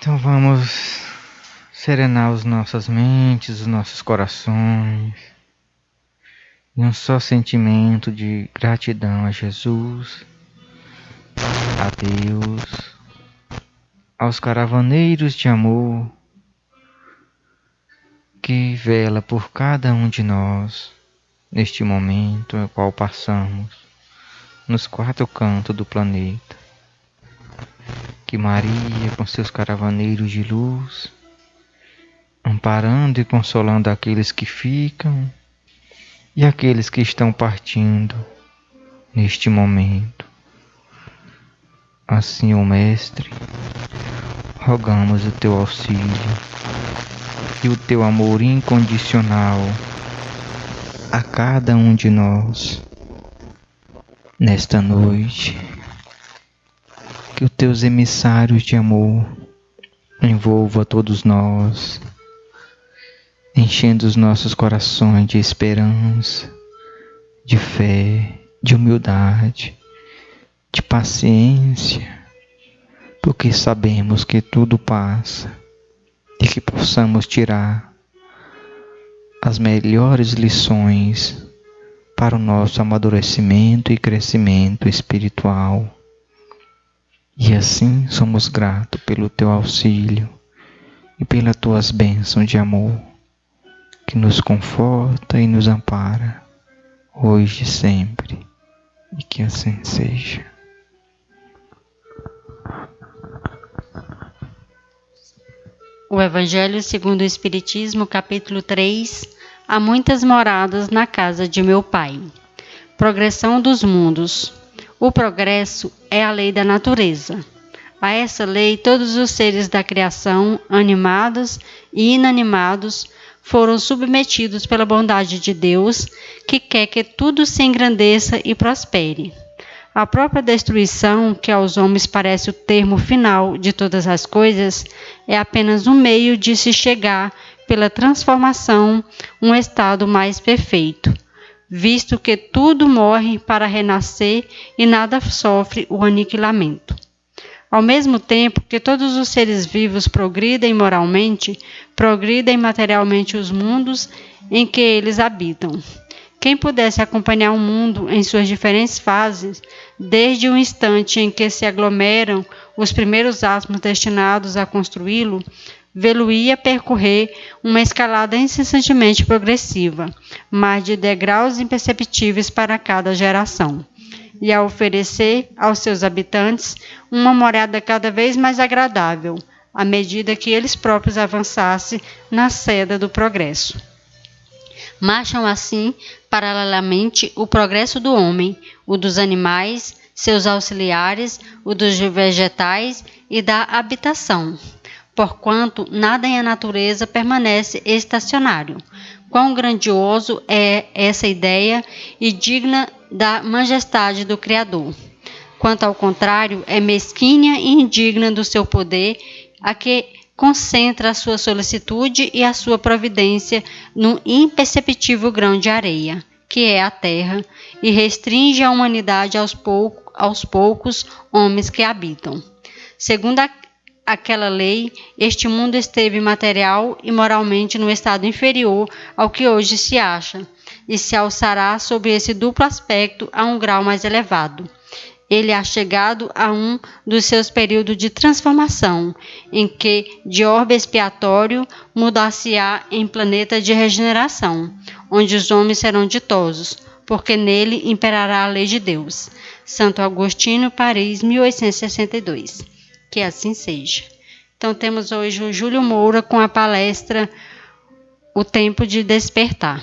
Então vamos serenar as nossas mentes, os nossos corações, e um só sentimento de gratidão a Jesus, a Deus, aos caravaneiros de amor que vela por cada um de nós neste momento no qual passamos nos quatro cantos do planeta. Que Maria, com seus caravaneiros de luz, amparando e consolando aqueles que ficam e aqueles que estão partindo neste momento. Assim, ó Mestre, rogamos o teu auxílio e o teu amor incondicional a cada um de nós nesta noite. Que os teus emissários de amor envolvam todos nós, enchendo os nossos corações de esperança, de fé, de humildade, de paciência, porque sabemos que tudo passa e que possamos tirar as melhores lições para o nosso amadurecimento e crescimento espiritual. E assim somos gratos pelo teu auxílio e pelas tuas bênçãos de amor, que nos conforta e nos ampara, hoje e sempre, e que assim seja. O Evangelho segundo o Espiritismo, capítulo 3. Há muitas moradas na casa de meu Pai. Progressão dos mundos. O progresso é a lei da natureza. A essa lei, todos os seres da criação, animados e inanimados, foram submetidos pela bondade de Deus, que quer que tudo se engrandeça e prospere. A própria destruição, que aos homens parece o termo final de todas as coisas, é apenas um meio de se chegar, pela transformação, um estado mais perfeito, visto que tudo morre para renascer e nada sofre o aniquilamento. Ao mesmo tempo que todos os seres vivos progridem moralmente, progridem materialmente os mundos em que eles habitam. Quem pudesse acompanhar o mundo em suas diferentes fases, desde o instante em que se aglomeram os primeiros átomos destinados a construí-lo, vê-lo-ia percorrer uma escalada incessantemente progressiva, mas de degraus imperceptíveis para cada geração, e a oferecer aos seus habitantes uma morada cada vez mais agradável, à medida que eles próprios avançassem na senda do progresso. Marcham assim, paralelamente, o progresso do homem, o dos animais, seus auxiliares, o dos vegetais e da habitação, porquanto nada em a natureza permanece estacionário. Quão grandioso é essa ideia e digna da majestade do Criador. Quanto ao contrário, é mesquinha e indigna do seu poder, a que concentra a sua solicitude e a sua providência num imperceptível grão de areia, que é a terra, e restringe a humanidade aos poucos homens que habitam. Segundo aquela lei, este mundo esteve material e moralmente no estado inferior ao que hoje se acha, e se alçará sob esse duplo aspecto a um grau mais elevado. Ele é chegado a um dos seus períodos de transformação, em que de orbe expiatório mudar-se-á em planeta de regeneração, onde os homens serão ditosos, porque nele imperará a lei de Deus. Santo Agostinho, Paris, 1862. Que assim seja. Então temos hoje o Júlio Moura com a palestra O Tempo de Despertar.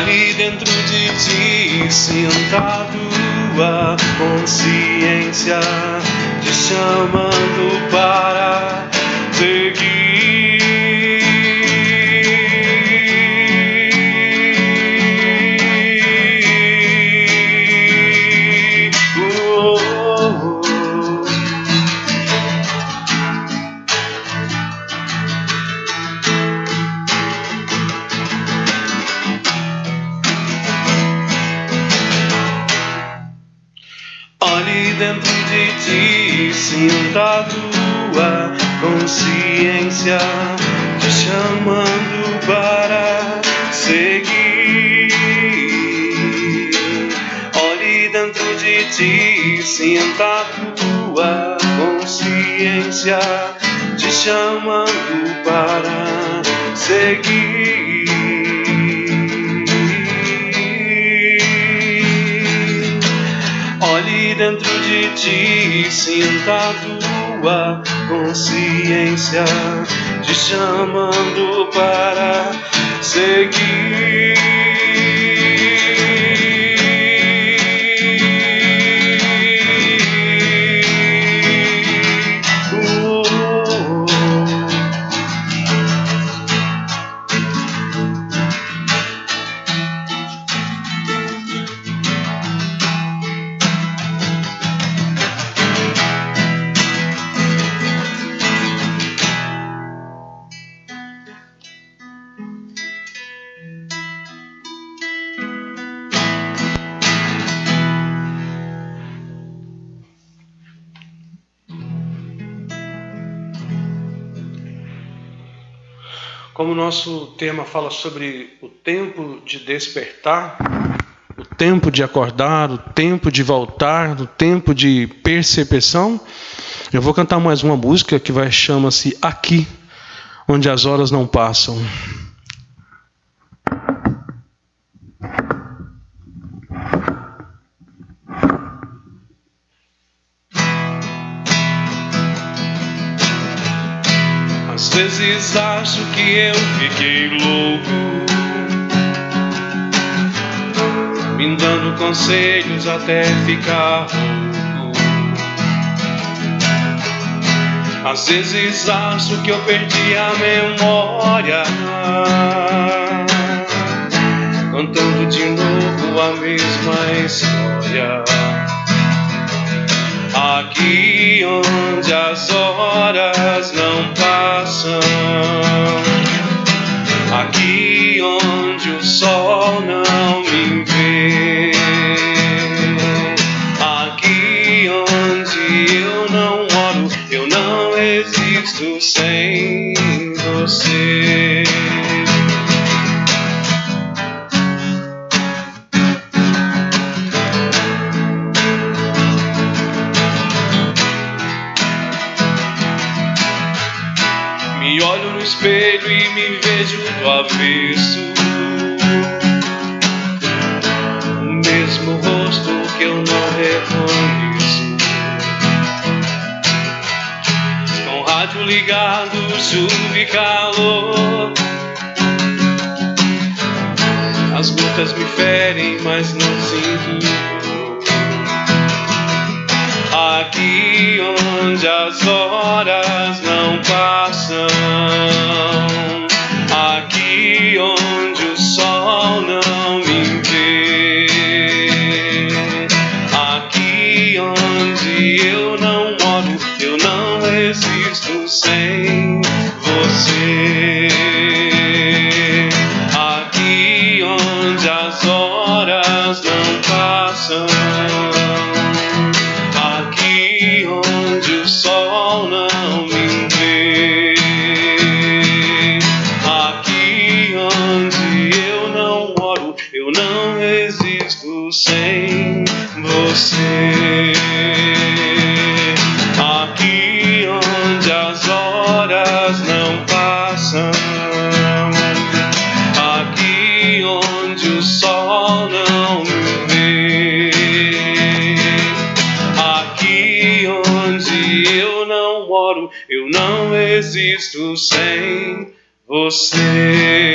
Ali dentro de ti, sentado, a consciência te chamando para seguir. Ali dentro de ti, sentado, a consciência te chamando para seguir. Ali dentro de ti, sentado, a consciência te chamando para seguir. Olhe dentro de ti, sentado, a consciência te chamando para seguir. Como o nosso tema fala sobre o tempo de despertar, o tempo de acordar, o tempo de voltar, o tempo de percepção, eu vou cantar mais uma música que chama-se Aqui, onde as horas não passam. Às vezes acho que eu fiquei louco, me dando conselhos até ficar louco. Às vezes acho que eu perdi a memória, contando de novo a mesma história. Aqui onde as horas não passam, aqui onde o sol não me vê, aqui onde eu não moro, eu não existo sem você. Me olho no espelho e me vejo do avesso, o mesmo rosto que eu não reconheço. Com o rádio ligado, chuva e calor, as gotas me ferem, mas não sinto dor. Aqui onde as horas não passam, aqui onde o sol não me vê, aqui onde eu não moro, eu não existo sem você. Aqui onde as horas não passam, aqui onde o sol não me vê, aqui onde eu não moro, eu não existo sem você. Aqui onde as horas não passam, aqui onde o sol não me vê, aqui onde eu não moro, eu não existo sem você.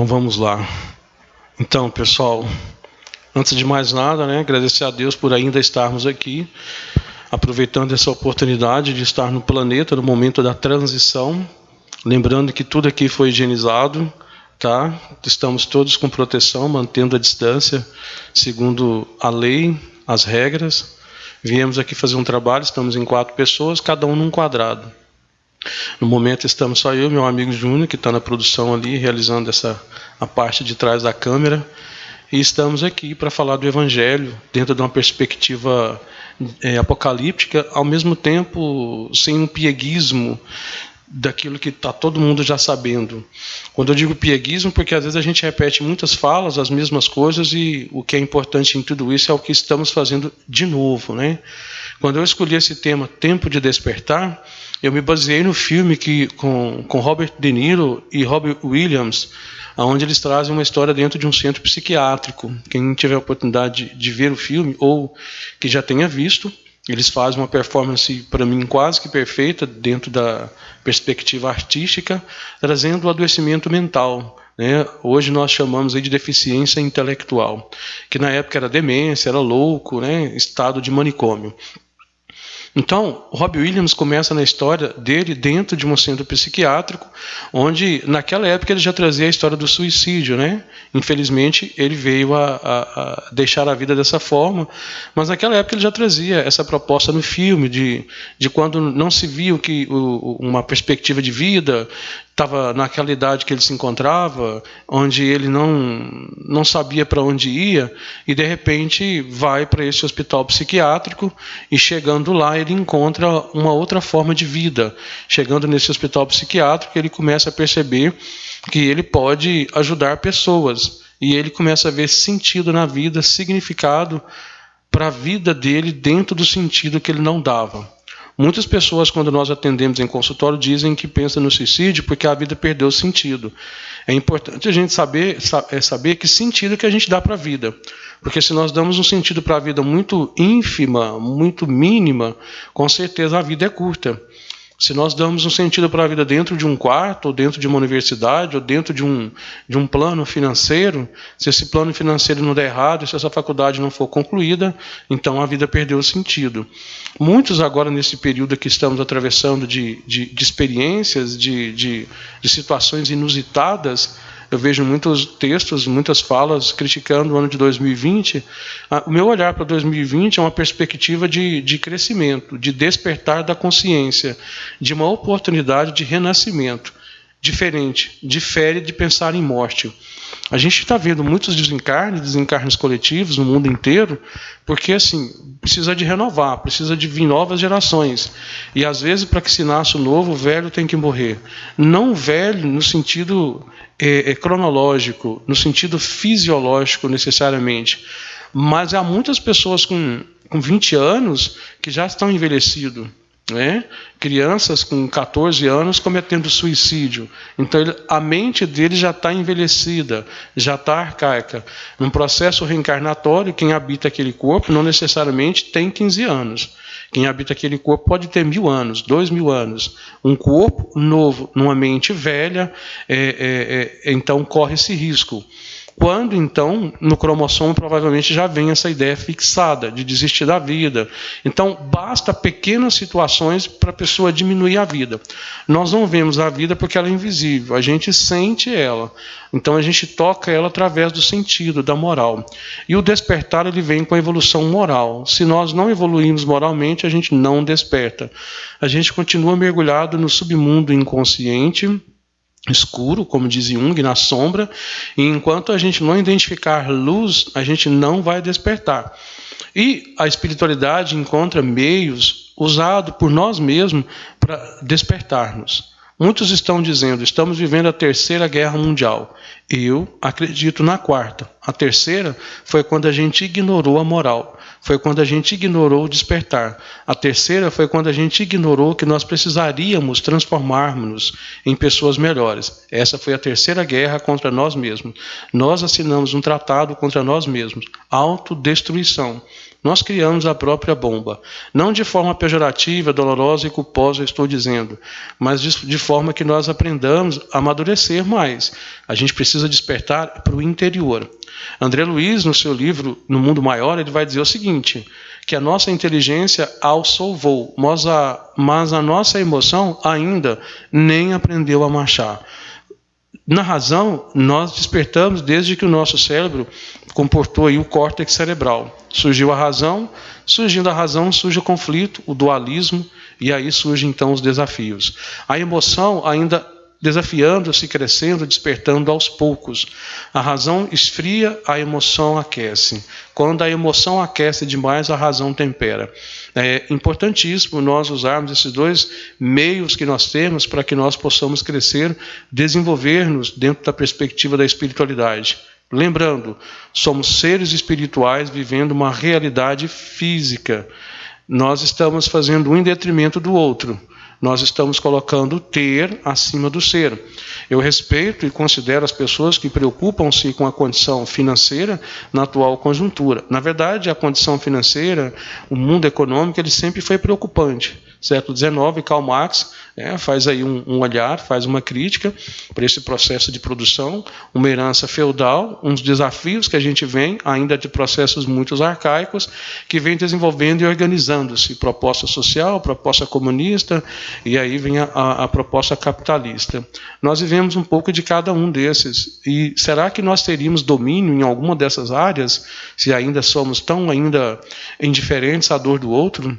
Então vamos lá. Então, pessoal, antes de mais nada, agradecer a Deus por ainda estarmos aqui, aproveitando essa oportunidade de estar no planeta no momento da transição, lembrando que tudo aqui foi higienizado, tá? Estamos todos com proteção, mantendo a distância, segundo a lei, as regras. Viemos aqui fazer um trabalho, estamos em 4 pessoas, cada um num quadrado. No momento estamos só eu e meu amigo Júnior, que está na produção ali, realizando a parte de trás da câmera. E estamos aqui para falar do Evangelho, dentro de uma perspectiva apocalíptica, ao mesmo tempo sem um pieguismo daquilo que está todo mundo já sabendo. Quando eu digo pieguismo, porque às vezes a gente repete muitas falas, as mesmas coisas, e o que é importante em tudo isso é o que estamos fazendo de novo. Quando eu escolhi esse tema, Tempo de Despertar, eu me baseei no filme com Robert De Niro e Robin Williams, onde eles trazem uma história dentro de um centro psiquiátrico. Quem tiver a oportunidade de ver o filme, ou que já tenha visto, eles fazem uma performance, para mim, quase que perfeita, dentro da perspectiva artística, trazendo o adoecimento mental. Hoje nós chamamos aí de deficiência intelectual, que na época era demência, era louco, estado de manicômio. Então, Robin Williams começa na história dele dentro de um centro psiquiátrico, onde naquela época ele já trazia a história do suicídio. Infelizmente, ele veio a deixar a vida dessa forma, mas naquela época ele já trazia essa proposta no filme, de quando não se viu que uma perspectiva de vida, estava naquela idade que ele se encontrava, onde ele não sabia para onde ia, e de repente vai para esse hospital psiquiátrico, e chegando lá ele encontra uma outra forma de vida. Chegando nesse hospital psiquiátrico, ele começa a perceber que ele pode ajudar pessoas, e ele começa a ver sentido na vida, significado para a vida dele dentro do sentido que ele não dava. Muitas pessoas, quando nós atendemos em consultório, dizem que pensam no suicídio porque a vida perdeu sentido. É importante a gente saber que sentido que a gente dá para a vida. Porque se nós damos um sentido para a vida muito ínfima, muito mínima, com certeza a vida é curta. Se nós damos um sentido para a vida dentro de um quarto, ou dentro de uma universidade, ou dentro de um plano financeiro, se esse plano financeiro não der errado, se essa faculdade não for concluída, então a vida perdeu o sentido. Muitos agora, nesse período que estamos atravessando de experiências, de situações inusitadas, eu vejo muitos textos, muitas falas criticando o ano de 2020. O meu olhar para 2020 é uma perspectiva de crescimento, de despertar da consciência, de uma oportunidade de renascimento diferente, difere de pensar em morte. A gente está vendo muitos desencarnes coletivos no mundo inteiro, porque assim, precisa de renovar, precisa de vir novas gerações. E às vezes, para que se nasça o novo, o velho tem que morrer. Não velho no sentido cronológico, no sentido fisiológico necessariamente. Mas há muitas pessoas com 20 anos que já estão envelhecidos. Crianças com 14 anos cometendo suicídio. Então a mente dele já está envelhecida, já está arcaica. Num processo reencarnatório, quem habita aquele corpo não necessariamente tem 15 anos. Quem habita aquele corpo pode ter 1000 anos, 2000 anos. Um corpo novo numa mente velha, então corre esse risco. Quando, então, no cromossomo provavelmente já vem essa ideia fixada de desistir da vida. Então, basta pequenas situações para a pessoa diminuir a vida. Nós não vemos a vida porque ela é invisível, a gente sente ela. Então, a gente toca ela através do sentido, da moral. E o despertar, ele vem com a evolução moral. Se nós não evoluímos moralmente, a gente não desperta. A gente continua mergulhado no submundo inconsciente, escuro, como diz Jung, na sombra, e enquanto a gente não identificar luz, a gente não vai despertar. E a espiritualidade encontra meios usados por nós mesmos para despertar-nos. Muitos estão dizendo, estamos vivendo a 3ª Guerra Mundial. Eu acredito na 4ª. A 3ª foi quando a gente ignorou a moral. foi quando a gente ignorou o despertar. A terceira foi quando a gente ignorou que nós precisaríamos transformarmos-nos em pessoas melhores. Essa foi a terceira guerra contra nós mesmos. Nós assinamos um tratado contra nós mesmos. Autodestruição. Nós criamos a própria bomba. Não de forma pejorativa, dolorosa e culposa, eu estou dizendo, mas de forma que nós aprendamos a amadurecer mais. A gente precisa despertar para o interior. André Luiz, no seu livro No Mundo Maior, ele vai dizer o seguinte, que a nossa inteligência salvou, mas a nossa emoção ainda nem aprendeu a marchar. Na razão, nós despertamos desde que o nosso cérebro comportou aí o córtex cerebral. Surgiu a razão, surgindo a razão surge o conflito, o dualismo, e aí surgem então os desafios. A emoção ainda desafiando-se, crescendo, despertando aos poucos. A razão esfria, a emoção aquece. Quando a emoção aquece demais, a razão tempera. É importantíssimo nós usarmos esses dois meios que nós temos para que nós possamos crescer, desenvolver-nos dentro da perspectiva da espiritualidade. Lembrando, somos seres espirituais vivendo uma realidade física. Nós estamos fazendo um em detrimento do outro. Nós estamos colocando o ter acima do ser. Eu respeito e considero as pessoas que preocupam-se com a condição financeira na atual conjuntura. Na verdade, a condição financeira, o mundo econômico, ele sempre foi preocupante. Século XIX, Karl Marx faz aí um olhar, faz uma crítica para esse processo de produção, uma herança feudal, uns desafios que a gente vem, ainda de processos muito arcaicos, que vem desenvolvendo e organizando-se. Proposta social, proposta comunista, e aí vem a proposta capitalista. Nós vivemos um pouco de cada um desses. E será que nós teríamos domínio em alguma dessas áreas, se ainda somos tão indiferentes à dor do outro?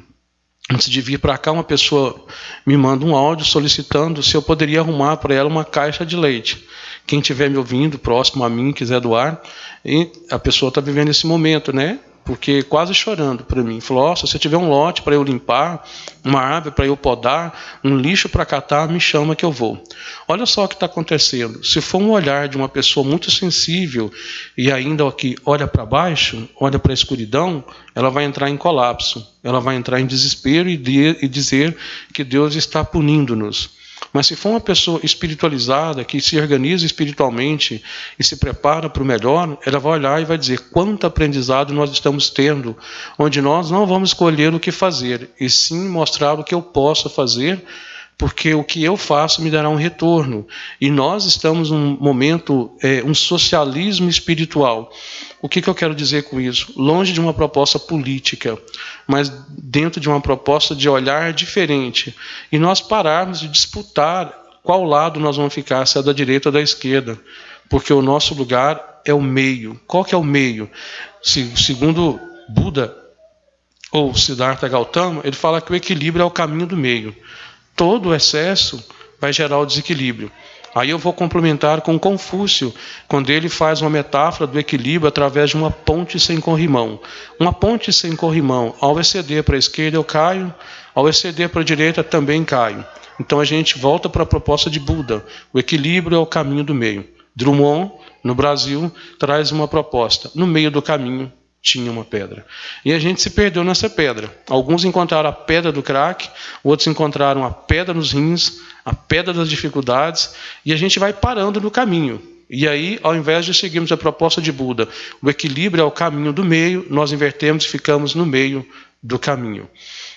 Antes de vir para cá, uma pessoa me manda um áudio solicitando se eu poderia arrumar para ela uma caixa de leite. Quem estiver me ouvindo, próximo a mim, quiser doar, e a pessoa está vivendo esse momento, né? Porque quase chorando para mim. Falou, se você tiver um lote para eu limpar, uma árvore para eu podar, um lixo para catar, me chama que eu vou. Olha só o que está acontecendo. Se for um olhar de uma pessoa muito sensível e ainda aqui olha para baixo, olha para a escuridão, ela vai entrar em colapso. Ela vai entrar em desespero e dizer que Deus está punindo-nos. Mas se for uma pessoa espiritualizada, que se organiza espiritualmente e se prepara para o melhor, ela vai olhar e vai dizer quanto aprendizado nós estamos tendo, onde nós não vamos escolher o que fazer, e sim mostrar o que eu posso fazer, porque o que eu faço me dará um retorno. E nós estamos num momento, um socialismo espiritual. O que eu quero dizer com isso? Longe de uma proposta política, mas dentro de uma proposta de olhar diferente. E nós pararmos de disputar qual lado nós vamos ficar, se é da direita ou da esquerda. Porque o nosso lugar é o meio. Qual que é o meio? Segundo Buda, ou Siddhartha Gautama, ele fala que o equilíbrio é o caminho do meio. Todo o excesso vai gerar o desequilíbrio. Aí eu vou complementar com Confúcio, quando ele faz uma metáfora do equilíbrio através de uma ponte sem corrimão. Uma ponte sem corrimão, ao exceder para a esquerda eu caio, ao exceder para a direita também caio. Então a gente volta para a proposta de Buda. O equilíbrio é o caminho do meio. Drummond, no Brasil, traz uma proposta. No meio do caminho tinha uma pedra. E a gente se perdeu nessa pedra. Alguns encontraram a pedra do crack, outros encontraram a pedra nos rins, a pedra das dificuldades, e a gente vai parando no caminho. E aí, ao invés de seguirmos a proposta de Buda, o equilíbrio é o caminho do meio, nós invertemos e ficamos no meio do caminho.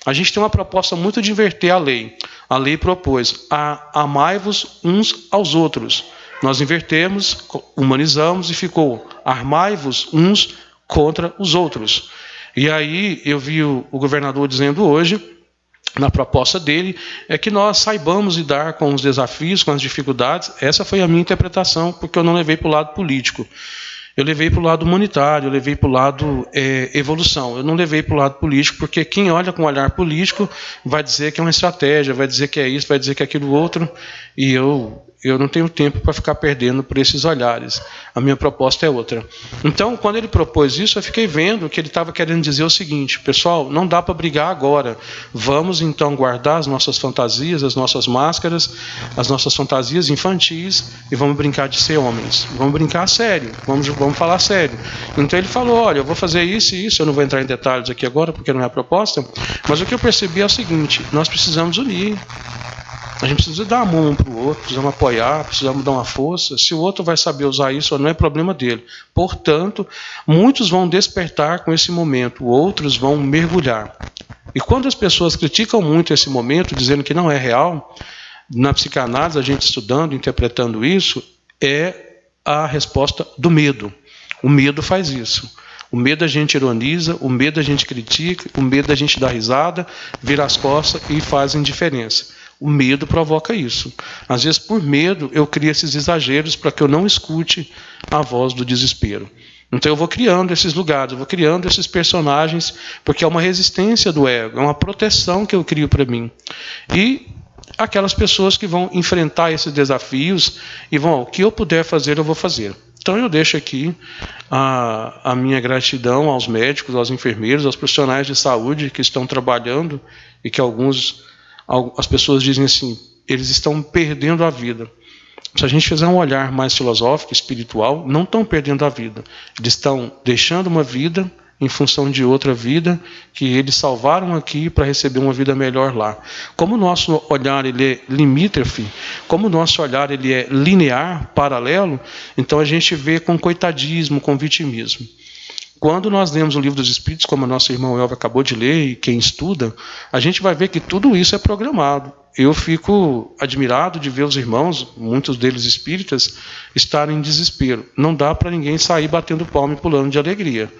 A gente tem uma proposta muito de inverter a lei. A lei propôs: amai-vos uns aos outros. Nós invertemos, humanizamos e ficou: armai-vos uns contra os outros. E aí eu vi o governador dizendo hoje, na proposta dele, é que nós saibamos lidar com os desafios, com as dificuldades. Essa foi a minha interpretação, porque eu não levei para o lado político. Eu levei para o lado humanitário, eu levei para o lado evolução. Eu não levei para o lado político, porque quem olha com um olhar político vai dizer que é uma estratégia, vai dizer que é isso, vai dizer que é aquilo outro. E eu eu não tenho tempo para ficar perdendo por esses olhares. A minha proposta é outra. Então, quando ele propôs isso, eu fiquei vendo que ele estava querendo dizer o seguinte: pessoal, não dá para brigar agora. Vamos então guardar as nossas fantasias, as nossas máscaras, as nossas fantasias infantis e vamos brincar de ser homens. Vamos brincar sério, vamos falar sério. Então ele falou: olha, eu vou fazer isso e isso. Eu não vou entrar em detalhes aqui agora porque não é a proposta, mas o que eu percebi é o seguinte: nós precisamos unir. A gente precisa dar a mão um para o outro, precisamos apoiar, precisamos dar uma força. Se o outro vai saber usar isso ou não, é problema dele. Portanto, muitos vão despertar com esse momento, outros vão mergulhar. E quando as pessoas criticam muito esse momento, dizendo que não é real, na psicanálise, a gente estudando, interpretando isso, é a resposta do medo. O medo faz isso. O medo a gente ironiza, o medo a gente critica, o medo a gente dá risada, vira as costas e faz indiferença. O medo provoca isso. Às vezes, por medo, eu crio esses exageros para que eu não escute a voz do desespero. Então eu vou criando esses lugares, eu vou criando esses personagens, porque é uma resistência do ego, é uma proteção que eu crio para mim. E aquelas pessoas que vão enfrentar esses desafios e vão: o que eu puder fazer, eu vou fazer. Então eu deixo aqui a minha gratidão aos médicos, aos enfermeiros, aos profissionais de saúde que estão trabalhando e que as pessoas dizem assim, eles estão perdendo a vida. Se a gente fizer um olhar mais filosófico, espiritual, não estão perdendo a vida. Eles estão deixando uma vida em função de outra vida que eles salvaram aqui para receber uma vida melhor lá. Como o nosso olhar ele é limítrofe, como o nosso olhar ele é linear, paralelo, então a gente vê com coitadismo, com vitimismo. Quando nós lemos o Livro dos Espíritos, como a nossa irmã Elva acabou de ler, e quem estuda, a gente vai ver que tudo isso é programado. Eu fico admirado de ver os irmãos, muitos deles espíritas, estarem em desespero. Não dá para ninguém sair batendo palma e pulando de alegria.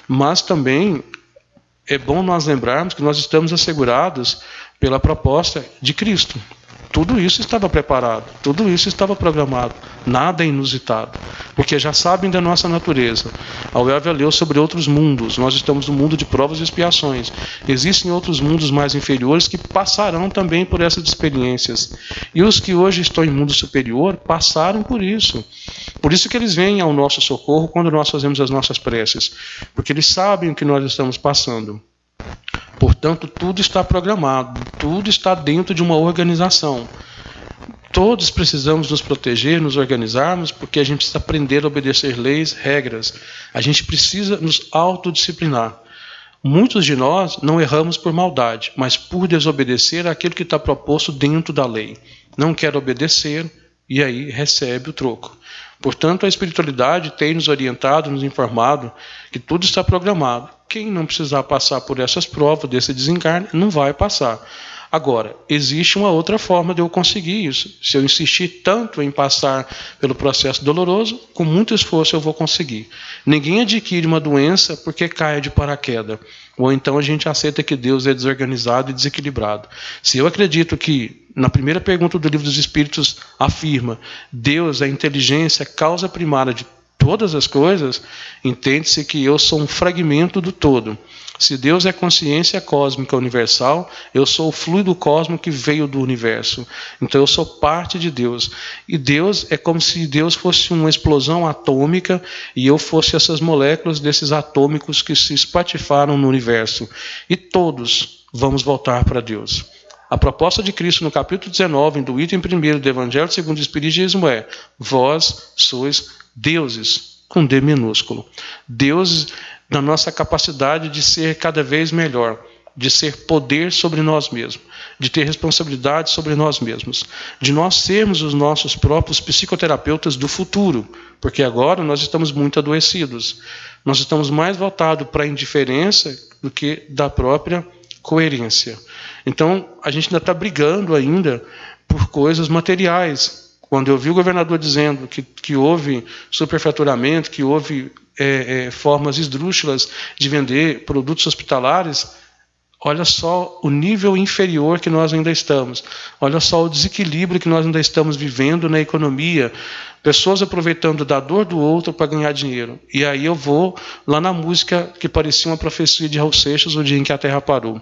Mas também é bom nós lembrarmos que nós estamos assegurados pela proposta de Cristo. Tudo isso estava preparado, tudo isso estava programado, nada é inusitado, porque já sabem da nossa natureza. A Elvia leu sobre outros mundos, nós estamos no mundo de provas e expiações. Existem outros mundos mais inferiores que passarão também por essas experiências. E os que hoje estão em mundo superior passaram por isso. Por isso que eles vêm ao nosso socorro quando nós fazemos as nossas preces, porque eles sabem o que nós estamos passando. Portanto, tudo está programado, tudo está dentro de uma organização. Todos precisamos nos proteger, nos organizarmos, porque a gente precisa aprender a obedecer leis, regras. A gente precisa nos autodisciplinar. Muitos de nós não erramos por maldade, mas por desobedecer àquilo que está proposto dentro da lei. Não quer obedecer e aí recebe o troco. Portanto, a espiritualidade tem nos orientado, nos informado que tudo está programado. Quem não precisar passar por essas provas, desse desencarne, não vai passar. Agora, existe uma outra forma de eu conseguir isso. Se eu insistir tanto em passar pelo processo doloroso, com muito esforço eu vou conseguir. Ninguém adquire uma doença porque cai de paraquedas. Ou então a gente aceita que Deus é desorganizado e desequilibrado. Se eu acredito que, na primeira pergunta do Livro dos Espíritos, afirma Deus é a inteligência, causa primária de todas as coisas, entende-se que eu sou um fragmento do todo. Se Deus é consciência cósmica universal, eu sou o fluido cósmico que veio do universo. Então eu sou parte de Deus. E Deus é como se Deus fosse uma explosão atômica e eu fosse essas moléculas desses atômicos que se espatifaram no universo. E todos vamos voltar para Deus. A proposta de Cristo no capítulo 19, do item 1 do Evangelho segundo o Espiritismo é: vós sois deuses, com D minúsculo. Deuses da nossa capacidade de ser cada vez melhor, de ser poder sobre nós mesmos, de ter responsabilidade sobre nós mesmos, de nós sermos os nossos próprios psicoterapeutas do futuro, porque agora nós estamos muito adoecidos. Nós estamos mais voltados para a indiferença do que da própria coerência. Então, a gente ainda está brigando ainda por coisas materiais. Quando eu vi o governador dizendo que houve superfaturamento, que houve formas esdrúxulas de vender produtos hospitalares, olha só o nível inferior que nós ainda estamos. Olha só o desequilíbrio que nós ainda estamos vivendo na economia. Pessoas aproveitando da dor do outro para ganhar dinheiro. E aí eu vou lá na música que parecia uma profecia de Raul Seixas, O Dia em que a Terra Parou.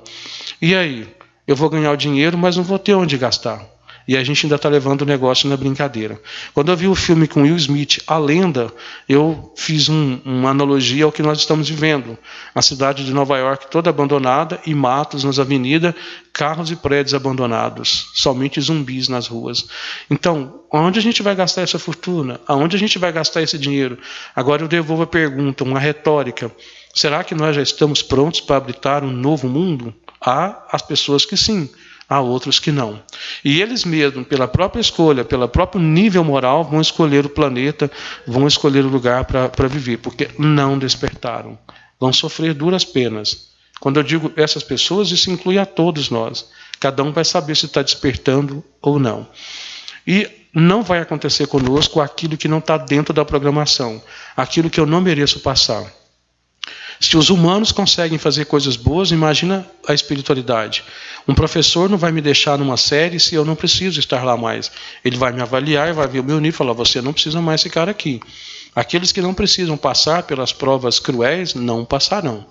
E aí? Eu vou ganhar o dinheiro, mas não vou ter onde gastar. e a gente ainda está levando o negócio na brincadeira. Quando eu vi o filme com Will Smith, A Lenda, eu fiz uma analogia ao que nós estamos vivendo. A cidade de Nova York toda abandonada e matos nas avenidas, carros e prédios abandonados, somente zumbis nas ruas. Então, onde a gente vai gastar essa fortuna? Aonde a gente vai gastar esse dinheiro? Agora eu devolvo a pergunta, uma retórica. Será que nós já estamos prontos para habitar um novo mundo? Há as pessoas que sim, há outros que não. E eles mesmos, pela própria escolha, pelo próprio nível moral, vão escolher o planeta, vão escolher o lugar para viver, porque não despertaram. Vão sofrer duras penas. Quando eu digo essas pessoas, isso inclui a todos nós. Cada um vai saber se está despertando ou não. E não vai acontecer conosco aquilo que não está dentro da programação, aquilo que eu não mereço passar. Se os humanos conseguem fazer coisas boas, imagina a espiritualidade. Um professor não vai me deixar numa série se eu não preciso estar lá mais. Ele vai me avaliar, vai ver o meu nível e falar, você não precisa mais ficar aqui. Aqueles que não precisam passar pelas provas cruéis, não passarão.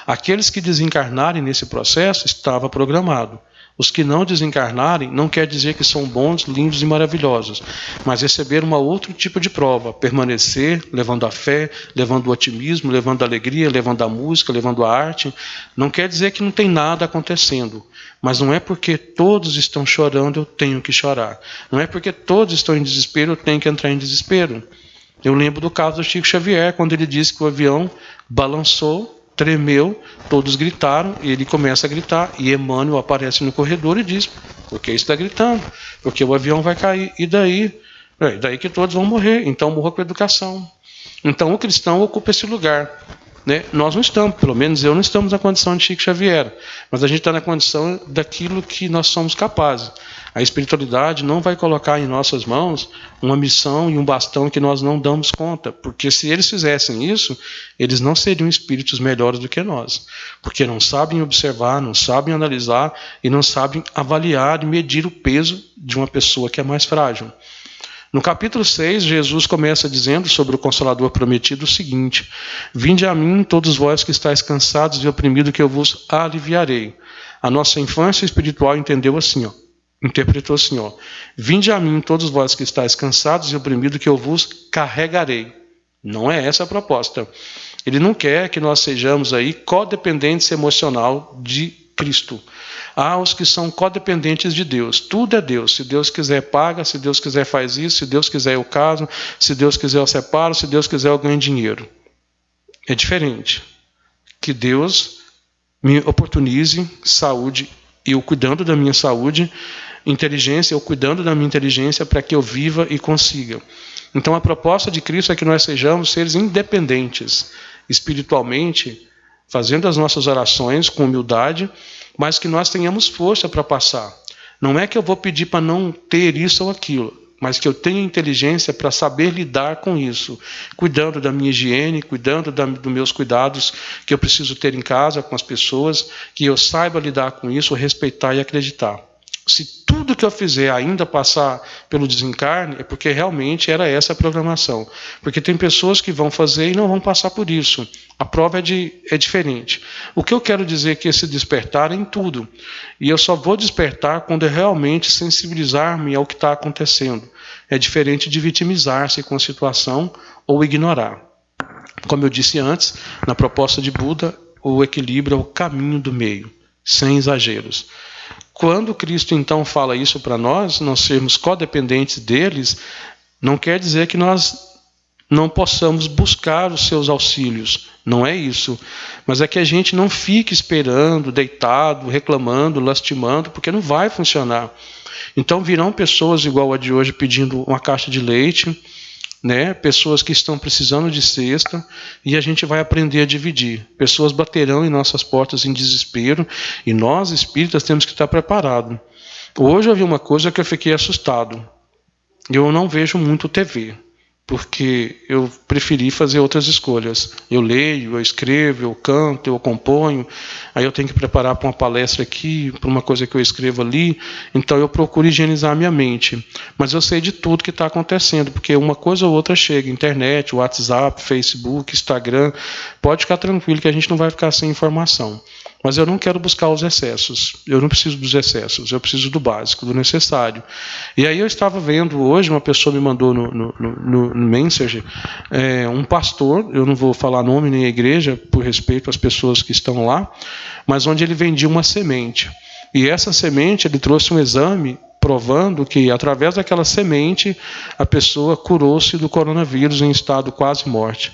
Aqueles que desencarnarem nesse processo, estava programado. Os que não desencarnarem não quer dizer que são bons, lindos e maravilhosos, mas receber um outro tipo de prova, permanecer, levando a fé, levando o otimismo, levando a alegria, levando a música, levando a arte, não quer dizer que não tem nada acontecendo, mas não é porque todos estão chorando eu tenho que chorar, não é porque todos estão em desespero eu tenho que entrar em desespero. Eu lembro do caso do Chico Xavier, quando ele disse que o avião balançou, tremeu, todos gritaram, e ele começa a gritar, e Emmanuel aparece no corredor e diz, por que está gritando? Porque o avião vai cair, e daí? Daí que todos vão morrer, então morra com a educação. Então o cristão ocupa esse lugar. Né? Nós não estamos, pelo menos eu não estamos na condição de Chico Xavier, mas a gente está na condição daquilo que nós somos capazes. A espiritualidade não vai colocar em nossas mãos uma missão e um bastão que nós não damos conta, porque se eles fizessem isso, eles não seriam espíritos melhores do que nós, porque não sabem observar, não sabem analisar e não sabem avaliar e medir o peso de uma pessoa que é mais frágil. No capítulo 6, Jesus começa dizendo sobre o Consolador prometido o seguinte, vinde a mim todos vós que estáis cansados e oprimidos, que eu vos aliviarei. A nossa infância espiritual entendeu assim, interpretou assim, vinde a mim todos vós que estáis cansados e oprimidos, que eu vos carregarei. Não é essa a proposta. Ele não quer que nós sejamos aí codependentes emocional de Cristo. Há os que são codependentes de Deus. Tudo é Deus. Se Deus quiser, paga. Se Deus quiser, faz isso. Se Deus quiser, eu caso. Se Deus quiser, eu separo. Se Deus quiser, eu ganho dinheiro. É diferente. Que Deus me oportunize saúde, eu cuidando da minha saúde, inteligência, eu cuidando da minha inteligência para que eu viva e consiga. Então a proposta de Cristo é que nós sejamos seres independentes espiritualmente, fazendo as nossas orações com humildade, mas que nós tenhamos força para passar. Não é que eu vou pedir para não ter isso ou aquilo, mas que eu tenha inteligência para saber lidar com isso, cuidando da minha higiene, cuidando dos meus cuidados que eu preciso ter em casa com as pessoas, que eu saiba lidar com isso, respeitar e acreditar. Se tudo que eu fizer ainda passar pelo desencarne, é porque realmente era essa a programação. Porque tem pessoas que vão fazer e não vão passar por isso. A prova é diferente. O que eu quero dizer é que esse despertar é em tudo. E eu só vou despertar quando eu realmente sensibilizar-me ao que está acontecendo. É diferente de vitimizar-se com a situação ou ignorar. Como eu disse antes, na proposta de Buda, o equilíbrio é o caminho do meio, sem exageros. Quando Cristo então fala isso para nós sermos codependentes deles, não quer dizer que nós não possamos buscar os seus auxílios. Não é isso. Mas é que a gente não fique esperando, deitado, reclamando, lastimando, porque não vai funcionar. Então virão pessoas igual a de hoje pedindo uma caixa de leite, né? Pessoas que estão precisando de cesta, e a gente vai aprender a dividir. Pessoas baterão em nossas portas em desespero, e nós, espíritas, temos que estar preparados. Hoje eu vi uma coisa que eu fiquei assustado. Eu não vejo muito TV, porque eu preferi fazer outras escolhas. Eu leio, eu escrevo, eu canto, eu componho, aí eu tenho que preparar para uma palestra aqui, para uma coisa que eu escrevo ali, então eu procuro higienizar a minha mente. Mas eu sei de tudo que está acontecendo, porque uma coisa ou outra chega, internet, WhatsApp, Facebook, Instagram, pode ficar tranquilo que a gente não vai ficar sem informação. Mas eu não quero buscar os excessos. Eu não preciso dos excessos. Eu preciso do básico, do necessário. E aí eu estava vendo hoje, uma pessoa me mandou no Messenger, um pastor, eu não vou falar nome nem a igreja, por respeito às pessoas que estão lá, mas onde ele vendia uma semente. E essa semente, ele trouxe um exame provando que, através daquela semente, a pessoa curou-se do coronavírus em estado quase morte.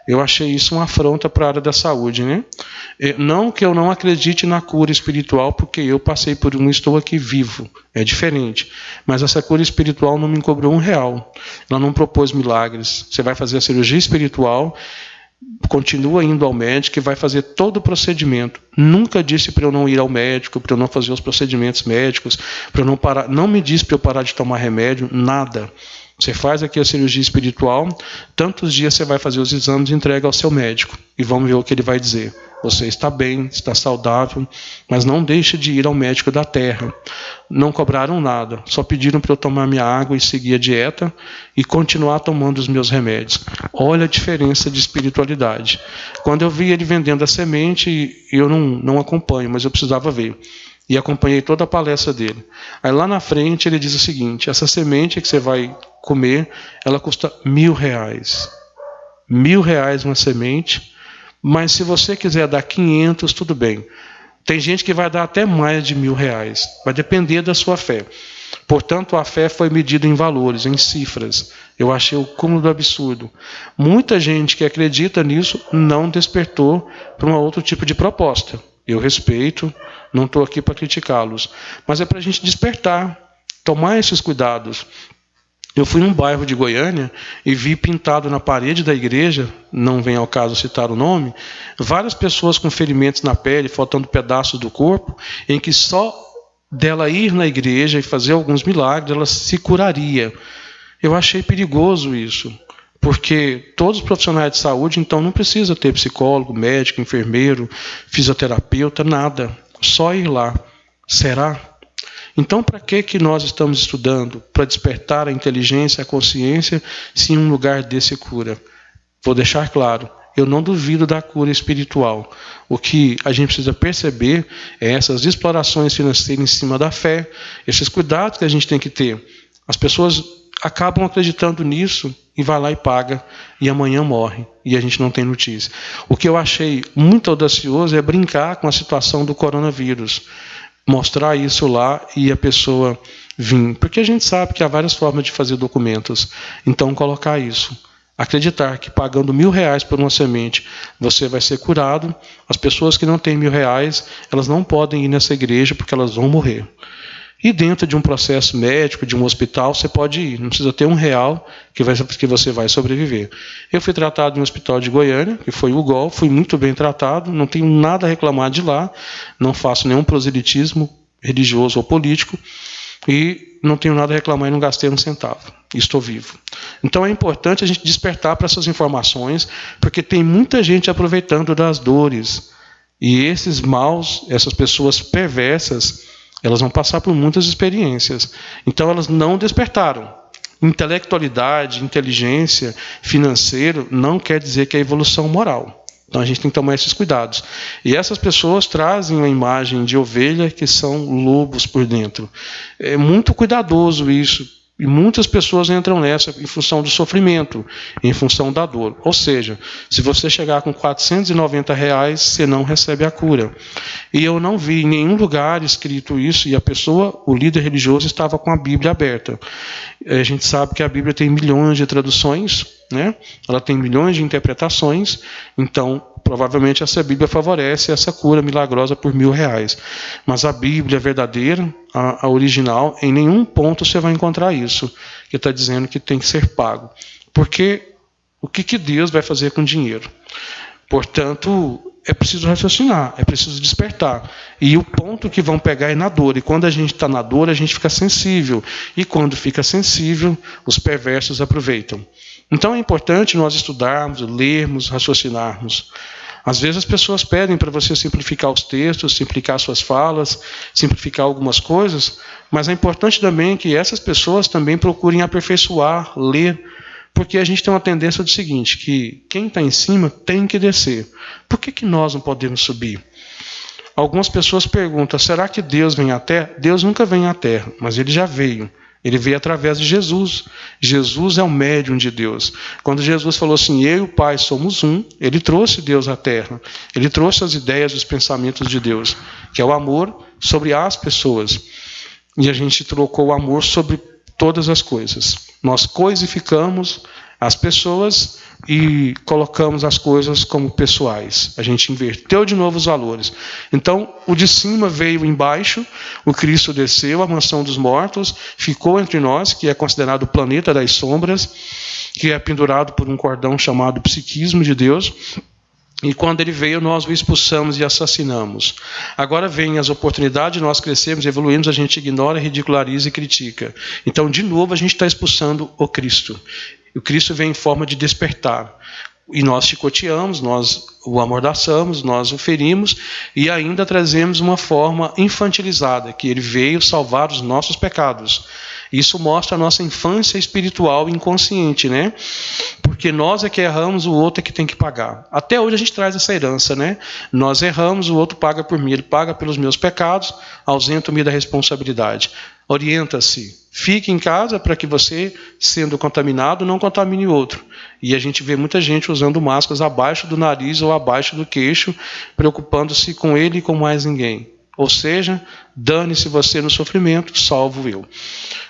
Eu achei isso uma afronta para a área da saúde, né? Não que eu não acredite na cura espiritual, porque eu passei por um, estou aqui vivo, é diferente. Mas essa cura espiritual não me cobrou R$1. Ela não propôs milagres. Você vai fazer a cirurgia espiritual, continua indo ao médico e vai fazer todo o procedimento. Nunca disse para eu não ir ao médico, para eu não fazer os procedimentos médicos, para eu não parar. Não me disse para eu parar de tomar remédio, nada. Você faz aqui a cirurgia espiritual, tantos dias você vai fazer os exames e entrega ao seu médico. E vamos ver o que ele vai dizer. Você está bem, está saudável, mas não deixe de ir ao médico da terra. Não cobraram nada, só pediram para eu tomar minha água e seguir a dieta e continuar tomando os meus remédios. Olha a diferença de espiritualidade. Quando eu vi ele vendendo a semente, eu não acompanho, mas eu precisava ver. E acompanhei toda a palestra dele. Aí lá na frente ele diz o seguinte: essa semente que você vai comer, ela custa R$1.000. R$1.000 uma semente, mas se você quiser dar 500, tudo bem. Tem gente que vai dar até mais de R$1.000. Vai depender da sua fé. Portanto, a fé foi medida em valores, em cifras. Eu achei o cúmulo do absurdo. Muita gente que acredita nisso não despertou para um outro tipo de proposta. Eu respeito, não estou aqui para criticá-los, mas é para a gente despertar, tomar esses cuidados. Eu fui num bairro de Goiânia e vi pintado na parede da igreja, não vem ao caso citar o nome, várias pessoas com ferimentos na pele, faltando pedaços do corpo, em que só dela ir na igreja e fazer alguns milagres, ela se curaria. Eu achei perigoso isso. Porque todos os profissionais de saúde, então, não precisa ter psicólogo, médico, enfermeiro, fisioterapeuta, nada. Só ir lá. Será? Então, para que nós estamos estudando? Para despertar a inteligência, a consciência, se em um lugar desse cura. Vou deixar claro, eu não duvido da cura espiritual. O que a gente precisa perceber é essas explorações financeiras em cima da fé, esses cuidados que a gente tem que ter. As pessoas acabam acreditando nisso e vai lá e paga, e amanhã morre, e a gente não tem notícia. O que eu achei muito audacioso é brincar com a situação do coronavírus, mostrar isso lá e a pessoa vir, porque a gente sabe que há várias formas de fazer documentos, então colocar isso, acreditar que pagando R$1.000 por uma semente você vai ser curado. As pessoas que não têm R$1.000, elas não podem ir nessa igreja porque elas vão morrer. E dentro de um processo médico, de um hospital, você pode ir. Não precisa ter R$1 que você vai sobreviver. Eu fui tratado em um hospital de Goiânia, que foi o UGOL, fui muito bem tratado, não tenho nada a reclamar de lá, não faço nenhum proselitismo religioso ou político, e não tenho nada a reclamar e não gastei R$1. Estou vivo. Então é importante a gente despertar para essas informações, porque tem muita gente aproveitando das dores. E esses maus, essas pessoas perversas, elas vão passar por muitas experiências. Então elas não despertaram. Intelectualidade, inteligência, financeiro, não quer dizer que é evolução moral. Então a gente tem que tomar esses cuidados. E essas pessoas trazem uma imagem de ovelha que são lobos por dentro. É muito cuidadoso isso. E muitas pessoas entram nessa em função do sofrimento, em função da dor. Ou seja, se você chegar com R$490, você não recebe a cura. E eu não vi em nenhum lugar escrito isso, e a pessoa, o líder religioso, estava com a Bíblia aberta. A gente sabe que a Bíblia tem milhões de traduções, né? Ela tem milhões de interpretações, então provavelmente essa Bíblia favorece essa cura milagrosa por R$1.000. Mas a Bíblia verdadeira, a original, em nenhum ponto você vai encontrar isso, que está dizendo que tem que ser pago. Porque o que Deus vai fazer com dinheiro? Portanto, é preciso raciocinar, é preciso despertar. E o ponto que vão pegar é na dor. E quando a gente está na dor, a gente fica sensível. E quando fica sensível, os perversos aproveitam. Então é importante nós estudarmos, lermos, raciocinarmos. Às vezes as pessoas pedem para você simplificar os textos, simplificar suas falas, simplificar algumas coisas, mas é importante também que essas pessoas também procurem aperfeiçoar, ler, porque a gente tem uma tendência do seguinte, que quem está em cima tem que descer. Por que nós não podemos subir? algumas pessoas perguntam, será que Deus vem à Terra? Deus nunca vem à Terra, mas Ele já veio. Ele veio através de Jesus. Jesus é o médium de Deus. Quando Jesus falou assim, eu e o Pai somos um, Ele trouxe Deus à Terra. Ele trouxe as ideias, os pensamentos de Deus, que é o amor sobre as pessoas. E a gente trocou o amor sobre todas as coisas. Nós coisificamos as pessoas e colocamos as coisas como pessoais. A gente inverteu de novo os valores. Então, o de cima veio embaixo, o Cristo desceu, a mansão dos mortos, ficou entre nós, que é considerado o planeta das sombras, que é pendurado por um cordão chamado psiquismo de Deus. E quando ele veio, nós o expulsamos e assassinamos. Agora vem as oportunidades, nós crescemos, evoluímos, a gente ignora, ridiculariza e critica. Então, de novo, a gente está expulsando o Cristo. O Cristo vem em forma de despertar. E nós chicoteamos, nós o amordaçamos, nós o ferimos e ainda trazemos uma forma infantilizada, que ele veio salvar os nossos pecados. Isso mostra a nossa infância espiritual inconsciente, né? Porque nós é que erramos, o outro é que tem que pagar. Até hoje a gente traz essa herança, né? Nós erramos, o outro paga por mim. Ele paga pelos meus pecados, ausento-me da responsabilidade. Orienta-se. Fique em casa para que você, sendo contaminado, não contamine o outro. E a gente vê muita gente usando máscaras abaixo do nariz ou abaixo do queixo, preocupando-se com ele e com mais ninguém. Ou seja, dane-se você no sofrimento, salvo eu.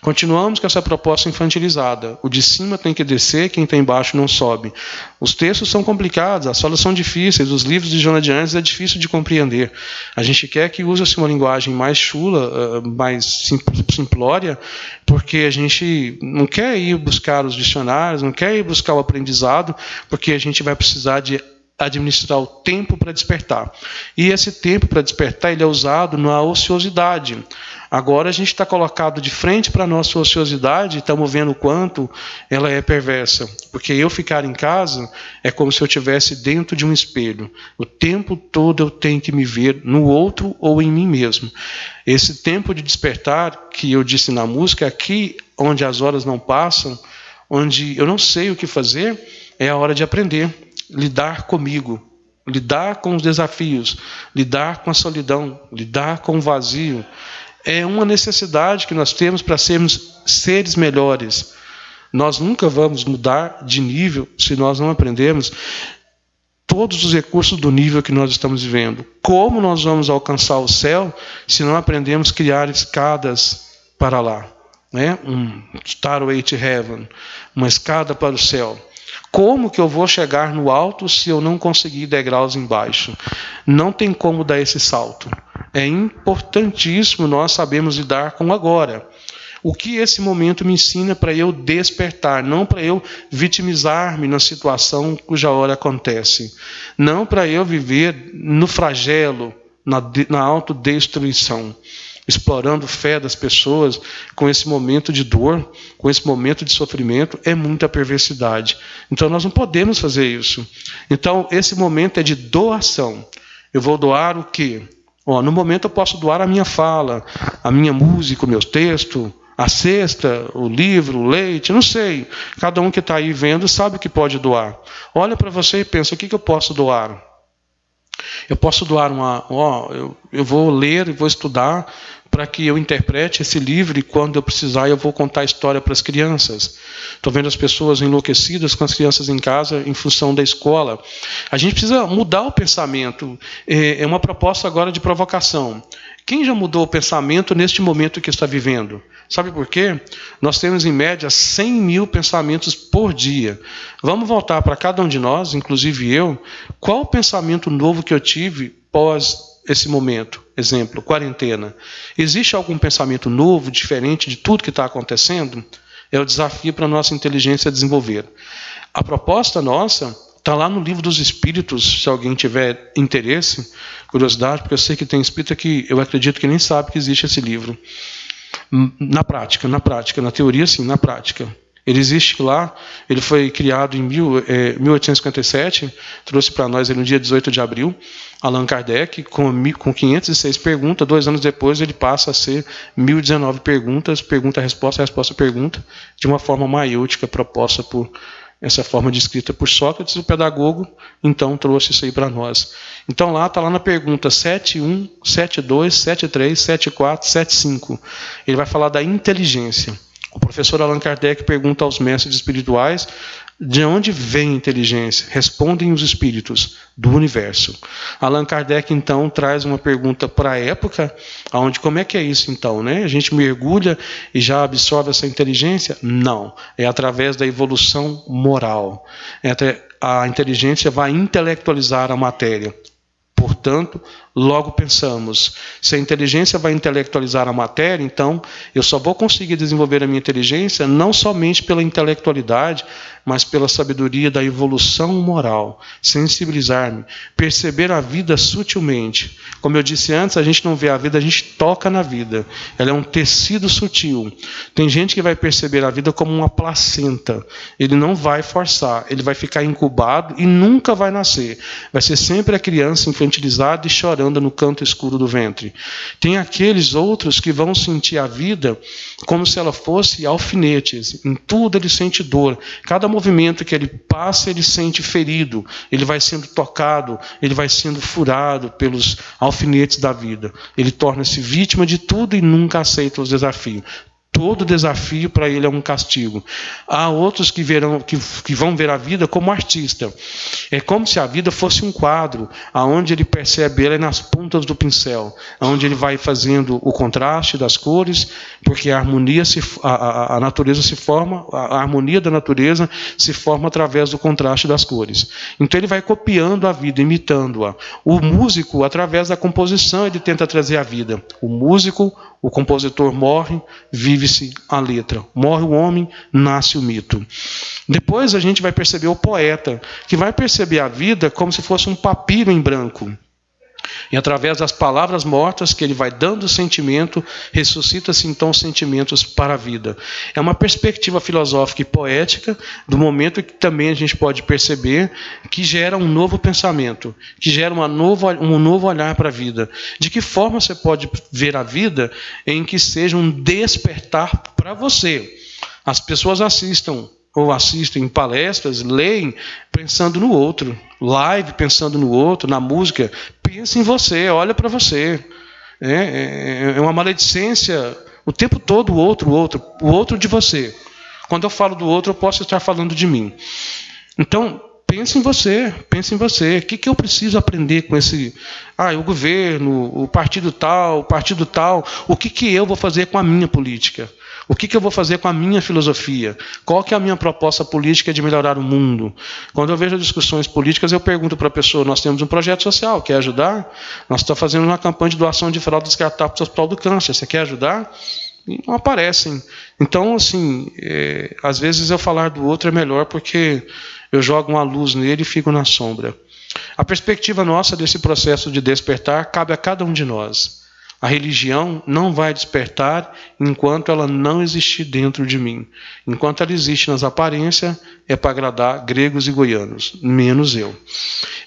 Continuamos com essa proposta infantilizada. O de cima tem que descer, quem está embaixo não sobe. Os textos são complicados, as falas são difíceis, os livros de Joana de Anjos é difícil de compreender. A gente quer que use-se uma linguagem mais chula, mais simplória, porque a gente não quer ir buscar os dicionários, não quer ir buscar o aprendizado, porque a gente vai precisar de administrar o tempo para despertar. E esse tempo para despertar ele é usado na ociosidade. Agora a gente está colocado de frente para a nossa ociosidade e estamos vendo o quanto ela é perversa. Porque eu ficar em casa é como se eu estivesse dentro de um espelho. O tempo todo eu tenho que me ver no outro ou em mim mesmo. Esse tempo de despertar que eu disse na música, aqui onde as horas não passam, onde eu não sei o que fazer, é a hora de aprender. Lidar comigo, lidar com os desafios, lidar com a solidão, lidar com o vazio. É uma necessidade que nós temos para sermos seres melhores. Nós nunca vamos mudar de nível se nós não aprendermos todos os recursos do nível que nós estamos vivendo. Como nós vamos alcançar o céu se não aprendemos a criar escadas para lá? Né? Um stairway to heaven, uma escada para o céu. Como que eu vou chegar no alto se eu não conseguir degraus embaixo? Não tem como dar esse salto. É importantíssimo nós sabermos lidar com o agora. O que esse momento me ensina para eu despertar, não para eu vitimizar-me na situação cuja hora acontece. Não para eu viver no flagelo, na autodestruição. Explorando fé das pessoas com esse momento de dor, com esse momento de sofrimento, é muita perversidade. Então nós não podemos fazer isso. Então esse momento é de doação. Eu vou doar o quê? No momento eu posso doar a minha fala, a minha música, o meu texto, a cesta, o livro, o leite, não sei. Cada um que está aí vendo sabe o que pode doar. Olha para você e pensa, o que eu posso doar? Eu posso doar eu vou ler e vou estudar para que eu interprete esse livro e quando eu precisar eu vou contar a história para as crianças. Estou vendo as pessoas enlouquecidas com as crianças em casa em função da escola. A gente precisa mudar o pensamento. É uma proposta agora de provocação. Quem já mudou o pensamento neste momento que está vivendo? Sabe por quê? Nós temos em média 100 mil pensamentos por dia. Vamos voltar para cada um de nós, inclusive eu. Qual o pensamento novo que eu tive pós esse momento? Exemplo, quarentena. Existe algum pensamento novo, diferente de tudo que está acontecendo? É o desafio para a nossa inteligência desenvolver. A proposta nossa está lá no Livro dos Espíritos, se alguém tiver interesse, curiosidade, porque eu sei que tem espírita que eu acredito que nem sabe que existe esse livro. Na prática, na teoria sim, na prática. Ele existe lá, ele foi criado em 1857, trouxe para nós ele no dia 18 de abril, Allan Kardec, com 506 perguntas, 2 anos depois ele passa a ser 1019 perguntas, pergunta-resposta, resposta-pergunta, de uma forma maiútica proposta por essa forma descrita por Sócrates, o pedagogo então trouxe isso aí para nós. Então lá está lá na pergunta 7.1, 7.2, 7.3, 7.4, 7.5. Ele vai falar da inteligência. O professor Allan Kardec pergunta aos mestres espirituais: de onde vem a inteligência? Respondem os espíritos do universo. Allan Kardec, então, traz uma pergunta para a época, onde como é que é isso, então? Né? A gente mergulha e já absorve essa inteligência? Não. É através da evolução moral. A inteligência vai intelectualizar a matéria. Portanto, logo pensamos, se a inteligência vai intelectualizar a matéria, então eu só vou conseguir desenvolver a minha inteligência não somente pela intelectualidade, mas pela sabedoria da evolução moral, sensibilizar-me, perceber a vida sutilmente. Como eu disse antes, a gente não vê a vida, a gente toca na vida. Ela é um tecido sutil. Tem gente que vai perceber a vida como uma placenta. Ele não vai forçar, ele vai ficar incubado e nunca vai nascer. Vai ser sempre a criança infantilizada e chorando no canto escuro do ventre. Tem aqueles outros que vão sentir a vida como se ela fosse alfinetes. Em tudo ele sente dor. Cada movimento que ele passa, ele sente ferido. Ele vai sendo tocado, ele vai sendo furado pelos alfinetes da vida. Ele torna-se vítima de tudo e nunca aceita os desafios. Todo desafio para ele é um castigo. Há outros que vão ver a vida como artista. É como se a vida fosse um quadro, aonde ele percebe ela nas pontas do pincel, aonde ele vai fazendo o contraste das cores, porque a harmonia a natureza se forma, a harmonia da natureza se forma através do contraste das cores. Então ele vai copiando a vida, imitando-a. O músico, através da composição, ele tenta trazer a vida. O compositor morre, vive-se a letra. Morre o homem, nasce o mito. Depois a gente vai perceber o poeta, que vai perceber a vida como se fosse um papiro em branco. E através das palavras mortas que ele vai dando sentimento, ressuscita-se então os sentimentos para a vida. É uma perspectiva filosófica e poética do momento que também a gente pode perceber que gera um novo pensamento, que gera um novo olhar para a vida. De que forma você pode ver a vida em que seja um despertar para você? As pessoas assistem palestras, leem pensando no outro, live pensando no outro, na música, pensa em você, olha para você. É uma maledicência o tempo todo, o outro de você. Quando eu falo do outro, eu posso estar falando de mim. Então, pense em você. O que eu preciso aprender com esse... o governo, o partido tal, o que eu vou fazer com a minha política? O que eu vou fazer com a minha filosofia? Qual que é a minha proposta política de melhorar o mundo? Quando eu vejo discussões políticas, eu pergunto para a pessoa: nós temos um projeto social, quer ajudar? Nós estamos fazendo uma campanha de doação de fralda descartável para o Hospital do Câncer, você quer ajudar? E não aparecem. Então, assim, às vezes eu falar do outro é melhor, porque eu jogo uma luz nele e fico na sombra. A perspectiva nossa desse processo de despertar cabe a cada um de nós. A religião não vai despertar enquanto ela não existir dentro de mim. Enquanto ela existe nas aparências, é para agradar gregos e goianos, menos eu.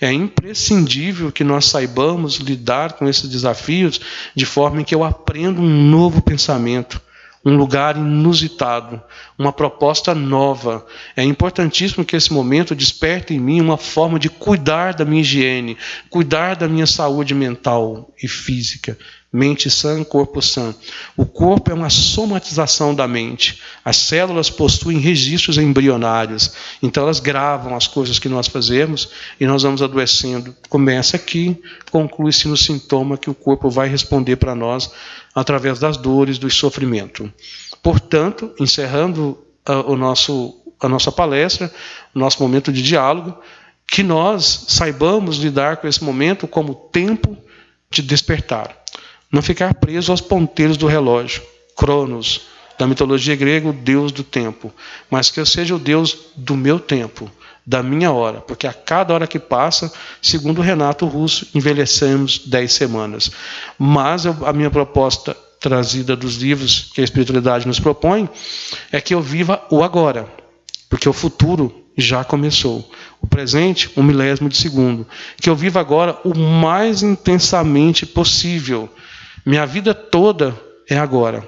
É imprescindível que nós saibamos lidar com esses desafios de forma que eu aprenda um novo pensamento, um lugar inusitado, uma proposta nova. É importantíssimo que esse momento desperte em mim uma forma de cuidar da minha higiene, cuidar da minha saúde mental e física. Mente sã, corpo sã. O corpo é uma somatização da mente. As células possuem registros embrionários. Então elas gravam as coisas que nós fazemos e nós vamos adoecendo. Começa aqui, conclui-se no sintoma que o corpo vai responder para nós através das dores, do sofrimento. Portanto, encerrando a nossa palestra, o nosso momento de diálogo, que nós saibamos lidar com esse momento como tempo de despertar. Não ficar preso aos ponteiros do relógio, Cronos, da mitologia grega, o deus do tempo. Mas que eu seja o deus do meu tempo, da minha hora. Porque a cada hora que passa, segundo Renato Russo, envelhecemos 10 semanas. Mas a minha proposta, trazida dos livros que a espiritualidade nos propõe, é que eu viva o agora. Porque o futuro já começou. O presente, 1 milésimo de segundo. Que eu viva agora o mais intensamente possível. Minha vida toda é agora.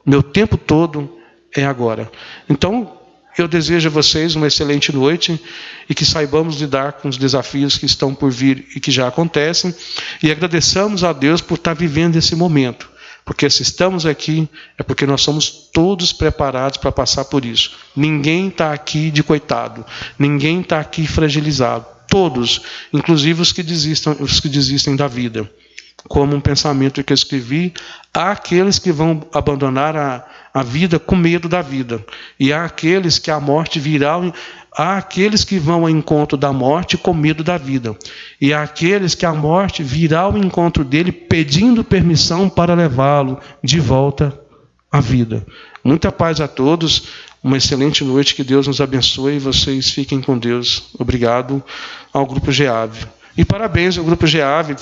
Meu tempo todo é agora. Então, eu desejo a vocês uma excelente noite e que saibamos lidar com os desafios que estão por vir e que já acontecem. E agradeçamos a Deus por estar vivendo esse momento. Porque se estamos aqui, é porque nós somos todos preparados para passar por isso. Ninguém está aqui de coitado. Ninguém está aqui fragilizado. Todos, inclusive os que desistem da vida. Como um pensamento que eu escrevi, há aqueles que vão abandonar a vida com medo da vida. E há aqueles que a morte virá, há aqueles que vão ao encontro da morte com medo da vida. E há aqueles que a morte virá ao encontro dele pedindo permissão para levá-lo de volta à vida. Muita paz a todos, uma excelente noite, que Deus nos abençoe e vocês fiquem com Deus. Obrigado ao Grupo GEAV. E parabéns ao Grupo GEAV,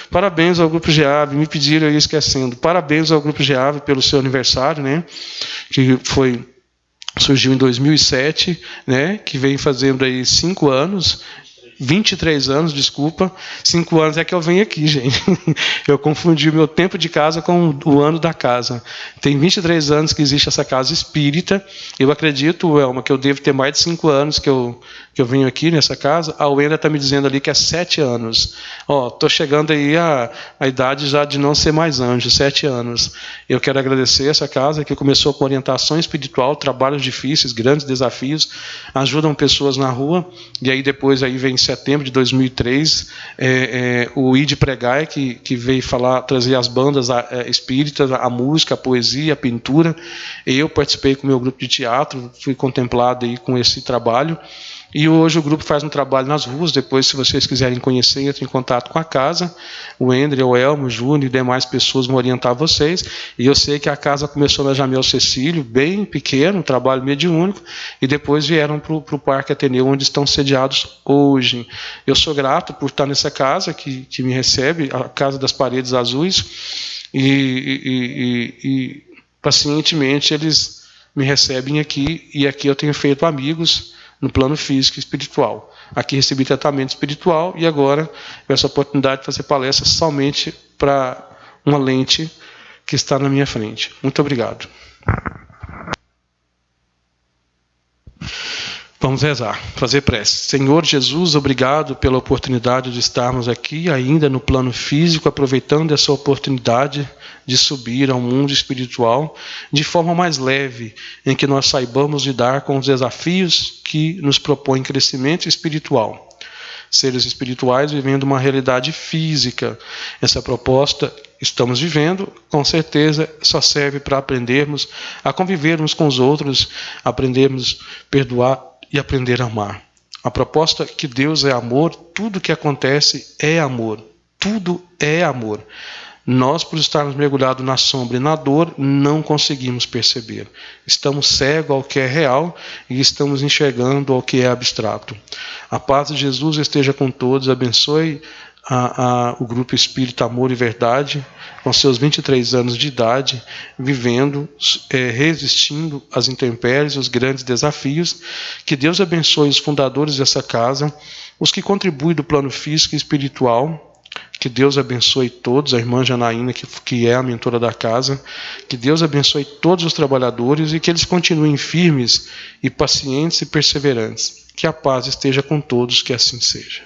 parabéns ao Grupo GEAV, me pediram aí esquecendo, parabéns ao Grupo GEAV pelo seu aniversário, né, que surgiu em 2007, né, que vem fazendo aí 5 anos, 23 anos, desculpa, 5 anos é que eu venho aqui, gente. Eu confundi o meu tempo de casa com o ano da casa. Tem 23 anos que existe essa casa espírita. Eu acredito, Elma, que eu devo ter mais de 5 anos que eu venho aqui nessa casa. A Wenda está me dizendo ali que é 7 anos. Estou chegando aí a idade já de não ser mais anjo, 7 anos. Eu quero agradecer essa casa que começou com orientação espiritual, trabalhos difíceis, grandes desafios, ajudam pessoas na rua, e aí depois aí vem em setembro de 2003, o ID Pregai, que veio trazer as bandas espíritas, a música, a poesia, a pintura. Eu participei com o meu grupo de teatro, fui contemplado aí com esse trabalho. E hoje o grupo faz um trabalho nas ruas. Depois, se vocês quiserem conhecer, entre em contato com a casa. O André, o Elmo, o Júnior e demais pessoas vão orientar vocês. E eu sei que a casa começou na Jamel Cecílio, bem pequeno, um trabalho mediúnico, e depois vieram para o Parque Ateneu, onde estão sediados hoje. Eu sou grato por estar nessa casa que me recebe, a Casa das Paredes Azuis, e pacientemente eles me recebem aqui, e aqui eu tenho feito amigos no plano físico e espiritual. Aqui recebi tratamento espiritual e agora essa oportunidade de fazer palestra somente para uma lente que está na minha frente. Muito obrigado. Vamos rezar, fazer prece. Senhor Jesus, obrigado pela oportunidade de estarmos aqui ainda no plano físico, aproveitando essa oportunidade de subir ao mundo espiritual de forma mais leve, em que nós saibamos lidar com os desafios que nos propõem crescimento espiritual. Seres espirituais vivendo uma realidade física. Essa proposta estamos vivendo, com certeza, só serve para aprendermos a conviver uns com os outros, aprendermos a perdoar e aprender a amar. A proposta que Deus é amor, tudo que acontece é amor. Tudo é amor. Nós, por estarmos mergulhados na sombra e na dor, não conseguimos perceber. Estamos cegos ao que é real e estamos enxergando ao que é abstrato. A paz de Jesus esteja com todos, abençoe o Grupo Espírita Amor e Verdade, com seus 23 anos de idade, vivendo, resistindo às intempéries, aos grandes desafios. Que Deus abençoe os fundadores dessa casa, os que contribuem do plano físico e espiritual. Que Deus abençoe todos, a irmã Janaína, que é a mentora da casa. Que Deus abençoe todos os trabalhadores e que eles continuem firmes e pacientes e perseverantes. Que a paz esteja com todos, que assim seja.